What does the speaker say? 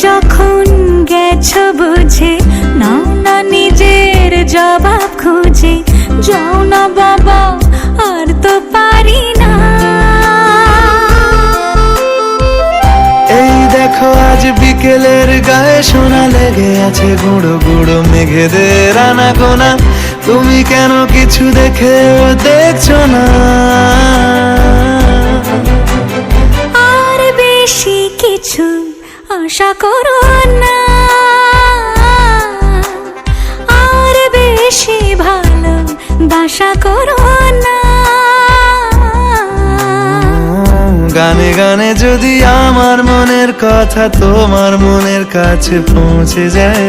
যখন গেছো বুঝে, নাও না নিজের জবাব খুঁজে। যাও না বাবা, আর তো পারি না। এই দেখো আজ বিকেলের গায়ে সোনা লেগে আছে গুঁড়ো গুঁড়ো মেঘেদের আনাগোনা। তুমি কেন কিছু দেখেও দেখছো না? আর বেশি কিছু আশা করো না, আর বেশি ভালো বাসা করো না। গানে গানে যদি আমার মনের কথা তোমার মনের কাছে পৌঁছে যায়,